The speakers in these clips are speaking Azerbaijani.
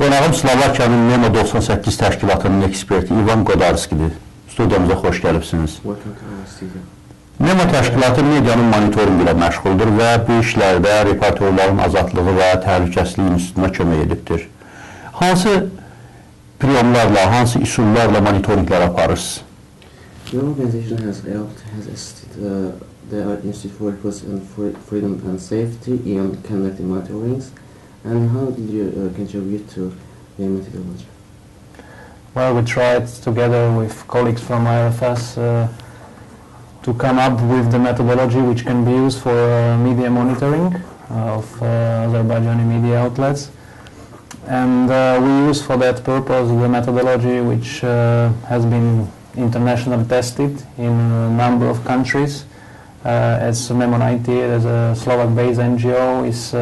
Qonağım Slovak yanin Memo-98 Təşki latinin Eksperti İvan Godarsky'dir. Studiyamıza xoş gəlibsiniz. Memo təşkilatı medianın monitoringi ilə məşğuldur və bu işlərdə reportörlərin azadlığı və təhlükəsizlik institutuna kömək edibdir. Hansı priyomlarla, hansı üsullarla monitoringlər aparırsınız? The organization has assisted the Institute for Freedom and Safety in conducting monitorings. And how did you contribute to the methodology? Well, we tried together with colleagues from IFS to come up with the methodology which can be used for media monitoring of Azerbaijani media outlets. And we use for that purpose the methodology which has been internationally tested in a number of countries. As Memo-98, as a Slovak-based NGO, is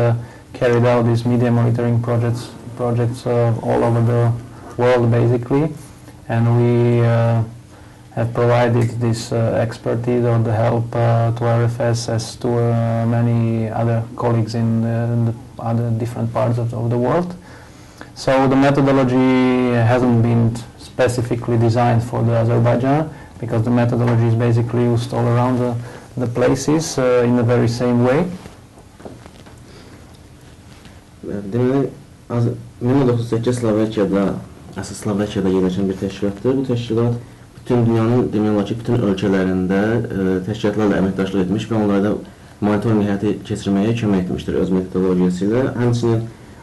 carried out these media monitoring projects all over the world, basically. And we have provided this expertise or the help to RFS as to many other colleagues in the other different parts of the world. So the methodology hasn't been specifically designed for the Azerbaijan, because the methodology is basically used all around the places in the very same way. Deməli, Memo-98 Slovakiyada yerləşən bir təşkilatdır. Bu təşkilat bütün dünyanın, demək olar ki, bütün ölkələrində təşkilatlarla əməkdaşlıq etmiş və onlarda monitoring həyata keçirməyə kömək etmişdir öz metodologiyası ilə. Həmçinin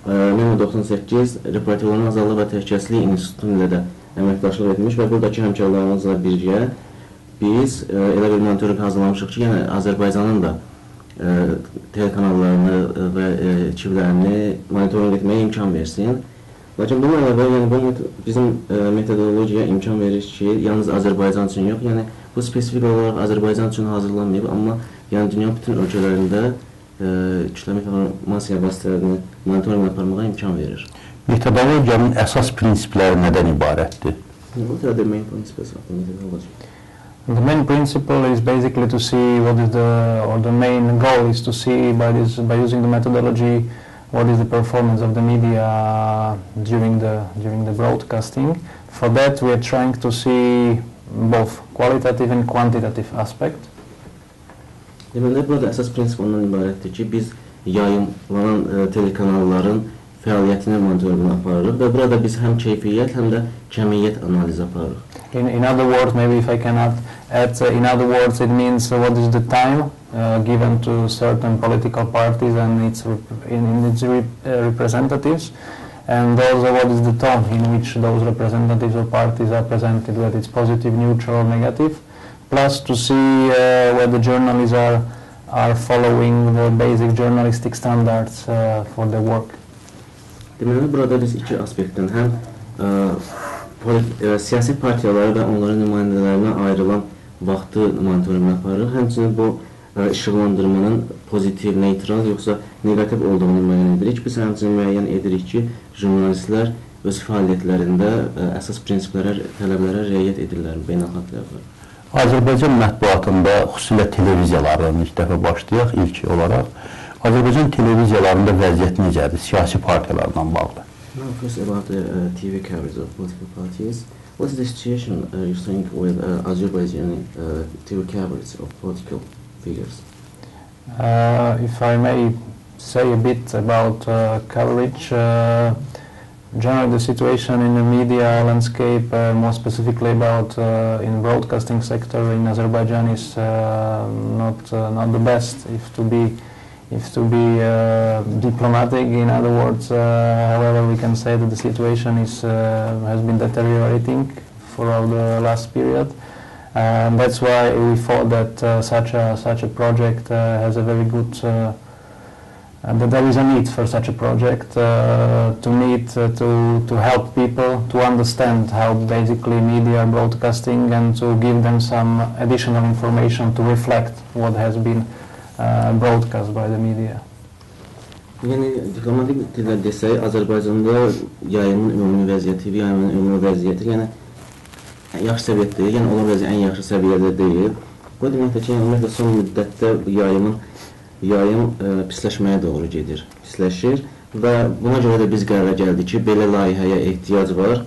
Memo-98 reportörlərin azadlığı və təhlükəsizlik institutu ilə də əməkdaşlıq etmiş və buradakı həmkarlarımızla birgə biz elə bir monitoring hazırlamışıq ki, yəni Azərbaycanın da telekanallarını və ekiblərini monitoring etməyə imkan versin. Lakin bununla əlavə, yəni bizim metodologiyaya imkan verir ki, yalnız Azərbaycan üçün yox, yəni bu spesifik olaraq Azərbaycan üçün hazırlanmayıb, amma yəni dünyanın bütün ölkələrində kütləvi informasiya vasitələrini monitoring aparmağa imkan verir. Metodologiyanın əsas prinsipləri nədən ibarətdir? What are the main principles of the methodology? The main principle is basically to see what is the main goal is to see by using the methodology what is the performance of the media during the broadcasting. For that we are trying to see both qualitative and quantitative aspect. Deməli, burada əsas prinsip ondan ibarətdir ki, biz yayımlanan telekanalların fəaliyyətini monitorinqini aparırıq və burada biz həm keyfiyyət, həm də kəmiyyət analizi aparırıq. In other words, maybe if I can add, in other words, it means what is the time given to certain political parties and its representatives, and also what is the tone in which those representatives or parties are presented, whether it's positive, neutral, or negative, plus to see whether journalists are following the basic journalistic standards for their work. Deməli, burada biz iki aspektdən həm siyasi partiyaları və onların nümayəndələrinə ayrılan vaxtı monitorinqini aparırıq. Həmçinin bu işıqlandırmanın pozitiv, neytral yoxsa negativ olduğunu müəyyən edirik. Biz həmçinin müəyyən edirik ki, jurnalistlər öz fəaliyyətlərində əsas prinsiplərə, tələblərə riayət edirlər, beynəlxalq tələblər. Azərbaycan mətbuatında, xüsusilə televiziyalardan ilk dəfə başlayaq, ilk olaraq. Azərbaycan televiziyalarında vəziyyət necədir, siyasi partiyalarla bağlı? Now, first about the TV coverage of political parties. What's the situation you think with Azerbaijani TV coverage of political figures? If I may say a bit about coverage, generally the situation in the media landscape, more specifically about in broadcasting sector in Azerbaijan, is not the best. If to be diplomatic, in other words, however, we can say that the situation has been deteriorating throughout the last period. That's why we thought that such a project has a very good, that there is a need for such a project to help people to understand how basically media are broadcasting and to give them some additional information to reflect what has been broadcast by the media. Yəni, diplomatik dillə desək, Azərbaycanda yayımın ümumi vəziyyəti, yayımın ümumi vəziyyəti, yəni yaxşı səviyyədə deyil, yəni olan vəziyyət ən yaxşı səviyyədə deyil. Bu deməkdir ki, yəni son müddətdə yayım pisləşməyə doğru gedir, pisləşir Və buna görə də biz qərara gəldik ki, belə layihəyə ehtiyac var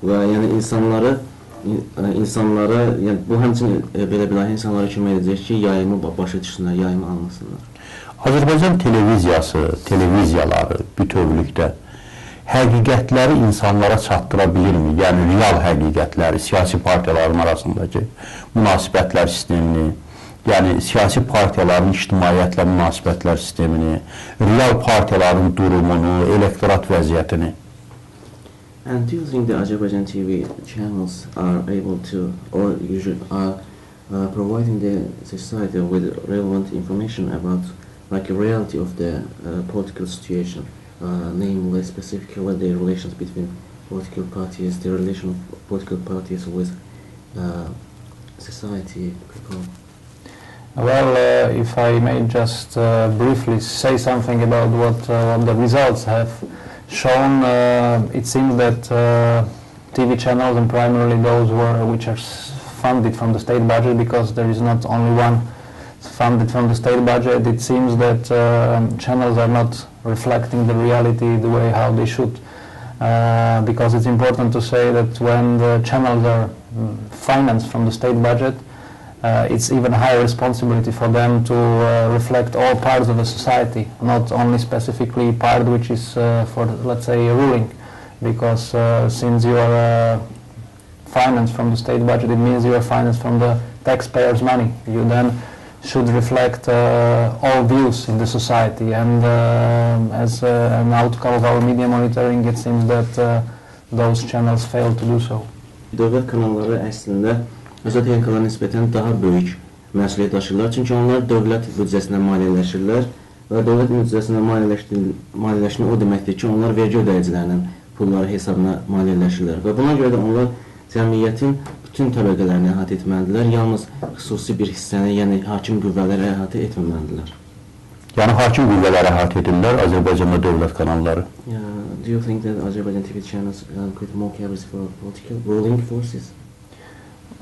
və yəni insanlara, yəni bu həmçinin belə bir layihə insanlara kömək edəcək ki, yayımı başa düşsünlər, yayımı anlasınlar. Azərbaycan televiziyaları bütövlükdə həqiqətləri insanlara çatdıra bilirmi? Yəni, real həqiqətləri, siyasi partiyaların arasındakı münasibətlər sistemini, yəni siyasi partiyaların ictimaiyyətlə münasibətlər sistemini, real partiyaların durumunu, elektorat vəziyyətini. And do you think the Azerbaijan TV channels are able to, or usually are providing the society with relevant information about like a reality of the political situation, namely specifically the relations between political parties, the relation of political parties with society people? Well, if I may just briefly say something about what the results have shown, it seems that TV channels, and primarily those which are funded from the state budget, because there is not only one funded from the state budget, it seems that channels are not reflecting the reality the way how they should. Because it's important to say that when the channels are financed from the state budget, it's even higher responsibility for them to reflect all parts of the society, not only specifically part which is for, let's say, ruling. Because since you are financed from the state budget, it means you are financed from the taxpayers' money. You then should reflect all views in the society, and as an outcome of our media monitoring, it seems that those channels fail to do so. Dövlət kanalları əslində özəl texnikalara nisbətən daha böyük məsuliyyət daşıyırlar, çünki onlar dövlət büdcəsindən maliyyələşirlər və dövlət büdcəsindən maliyyələşmə o deməkdir ki, onlar vergi ödəyicilərinin pulları hesabına maliyyələşirlər və buna görə də onlar cəmiyyətin bütün təbəqələrini əhatə etməlidirlər, yalnız xüsusi bir hissəni, yəni hakim qüvvələri əhatə etməməlidirlər. Yəni hakim qüvvələri əhatə edirlər Azərbaycanda dövlət kanalları. Do you think that Azerbaijan TV channels could more coverage for political ruling forces?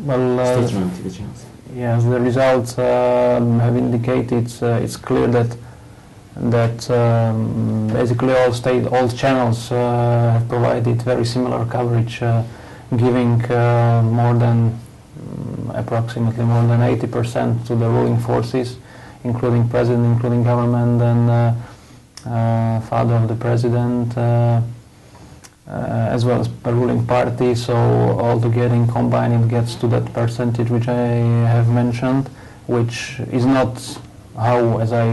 Well, state-run TV channels. Yes, the results have indicated it's clear that basically all channels have provided very similar coverage, giving more than approximately more than 80% to the ruling forces, including president, including government, and father of the president, as well as the ruling party. So altogether combined, it gets to that percentage which I have mentioned, which is not how, as I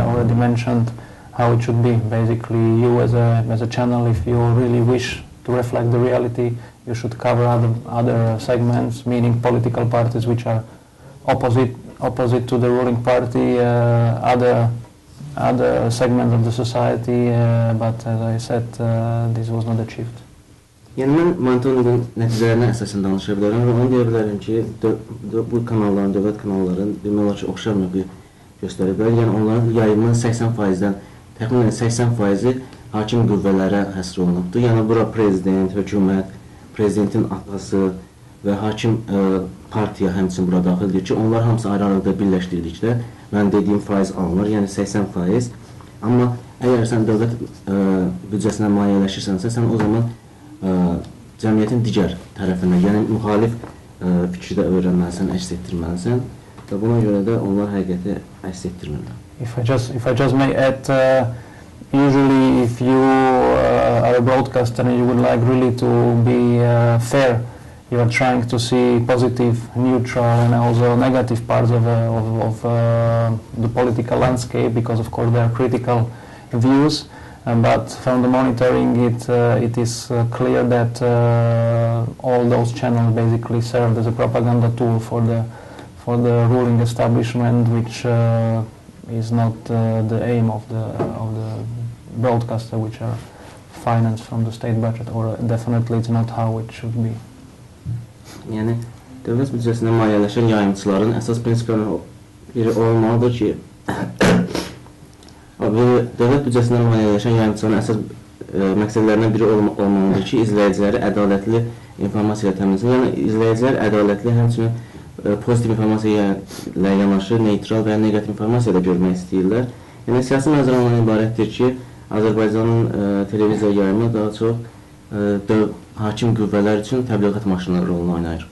already mentioned, how it should be. Basically, you as a channel, if you really wish to reflect the reality, you should cover other segments, meaning political parties which are opposite to the ruling party, other segments of the society, but as I said, this was not achieved. Yəni mən monitorinqin nəticələrinə əsasən danışa bilərəm və onu deyə bilərəm ki, bu kanalların, dövlət kanalların demək olar ki, oxşar mövqe göstərə bilər. Yəni onların yayımının 80%-dən təxminən 80%-i hakim qüvvələrə həsr olunubdur. Yəni bura prezident, hökumət, prezidentin atası və hakim partiya həmçinin bura daxildir ki, onlar hamısı ayrı-ayrıda birləşdirdikdə mən dediyim faiz alınır, yəni 80%. Amma əgər sən dövlət büdcəsindən maliyyələşirsənsə, sən o zaman cəmiyyətin digər tərəfindən, yəni müxalif fikirdə öyrənməlisən, əks etdirməlisən və buna görə də onlar həqiqəti əks etdirmirlər. If I just may add, usually if you are a broadcaster and you would like really to be fair, you are trying to see positive, neutral, and also negative parts of the political landscape, because of course there are critical views. But from the monitoring, it is clear that all those channels basically served as a propaganda tool for the ruling establishment, which is not the aim of the broadcaster, which are financed from the state budget, or definitely it's not how it should be. Yəni dövlət büdcəsindən maliyyələşən yayımçıların əsas prinsiplərinin biri olmalıdır ki, dövlət büdcəsindən maliyyələşən yayımçıların əsas məqsədlərindən biri olmalıdır ki, izləyiciləri ədalətli informasiya ilə təminləsin. Yəni izləyicilər ədalətli, həmçinin pozitiv informasiya ilə yanaşı neytral və ya negativ informasiya da görmək istəyirlər. Yəni siyasi mənzərə ondan ibarətdir ki, Azərbaycanın televiziya yayımı daha çox hakim qüvvələr üçün təbliğat maşını rolunu oynayır.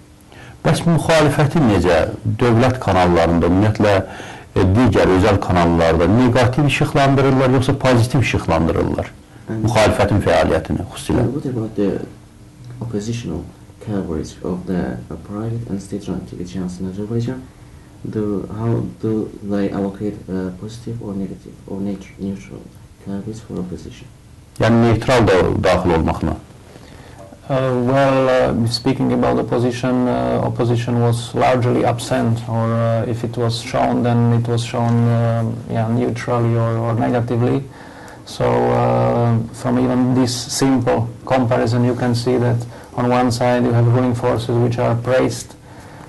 Bəs müxalifəti necə dövlət kanallarında, ümumiyyətlə digər özəl kanallarda negativ işıqlandırırlar, yoxsa pozitiv işıqlandırırlar müxalifətin fəaliyyətini xüsusilə? What about the oppositional coverage of the private and state-run TV channels in Azerbaijan? How do they allocate positive or negative or neutral coverage for opposition? Yəni neytral da daxil olmaqla. Speaking about opposition, opposition was largely absent, or if it was shown, then it was shown neutrally or negatively. So from even this simple comparison, you can see that on one side you have ruling forces which are praised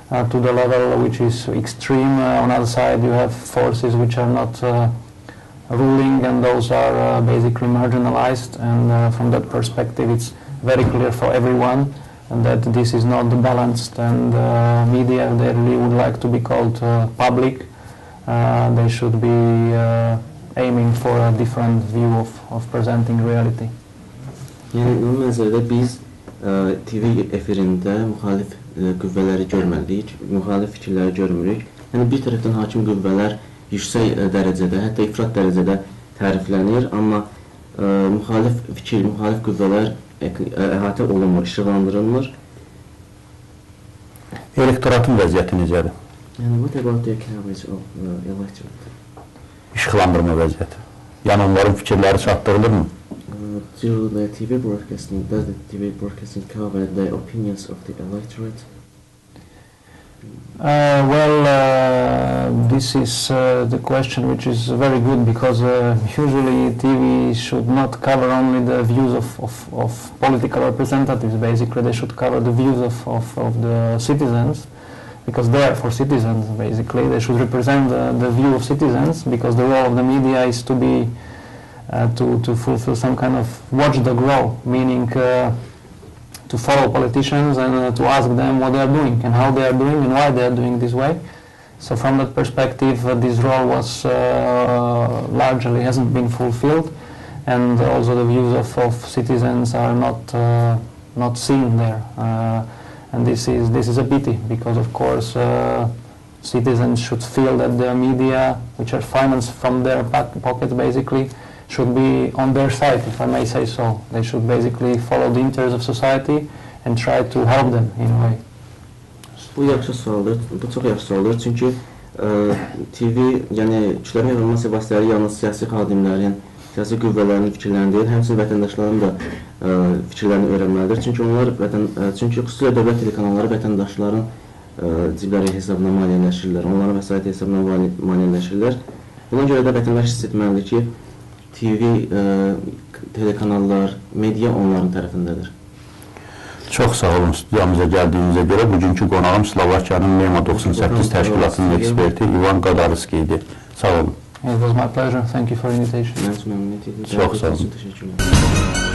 to the level which is extreme. On the other side you have forces which are not ruling, and those are basically marginalized. And from that perspective, it's very clear for everyone and that this is not balanced, and media, they really would like to be called public. They should be aiming for a different view of presenting reality. Yəni, bu məsələdə biz TV efirində müxalif qüvvələri görmədik, müxalif fikirləri görmürük. Yəni, bir tərəfdən hakim qüvvələr yüksək dərəcədə, hətta ifrat dərəcədə təriflənir, amma müxalif fikir, müxalif qüvvələr əhatə olunmur, işıqlandırılmır. Elektoratın vəziyyəti necədir? Yəni, what about the coverage of electorate? İşıqlandırma vəziyyəti. Yəni, onların fikirləri çatdırılırmı? Do the TV broadcasting, does the TV broadcasting cover the opinions of the electorate? This is the question which is very good, because usually TV should not cover only the views of political representatives. Basically, they should cover the views of the citizens, because they are for citizens. Basically, they should represent the view of citizens, because the role of the media is to be to fulfill some kind of watchdog role, meaning to follow politicians and to ask them what they are doing and how they are doing and why they are doing this way. So from that perspective, this role was largely hasn't been fulfilled, and also the views of citizens are not seen there. And this is a pity, because of course citizens should feel that the media, which are financed from their pockets basically, should be on their side, if I may say so. They should basically follow the interests of society and try to help them in a way. Bu yaxşı sualdır, bu çox yaxşı sualdır, çünki TV, yəni kütləvi informasiya vasitələri yalnız siyasi xadimlərin, siyasi qüvvələrin fikirlərini deyil, həmçinin vətəndaşların da fikirlərini öyrənməlidir. Çünki xüsusilə dövlət telekanalları vətəndaşların cibləri hesabına maliyyələşirlər, onların vəsait hesabına maliyyələşirlər. Buna görə də vətəndaş hiss etməlidir ki, TV, telekanallar, media onların tərəfindədir. Çox sağ olun studiyamıza gəldiyinizə görə. Bugünkü qonağım Slovakiyanın Memo-98 Təşki latinin Eksperti İvan Godarsky idi. Sağ olun. It was my pleasure. Thank you for the invitation. Mən üçün məmnuniyyət edirəm. Çox sağ olun.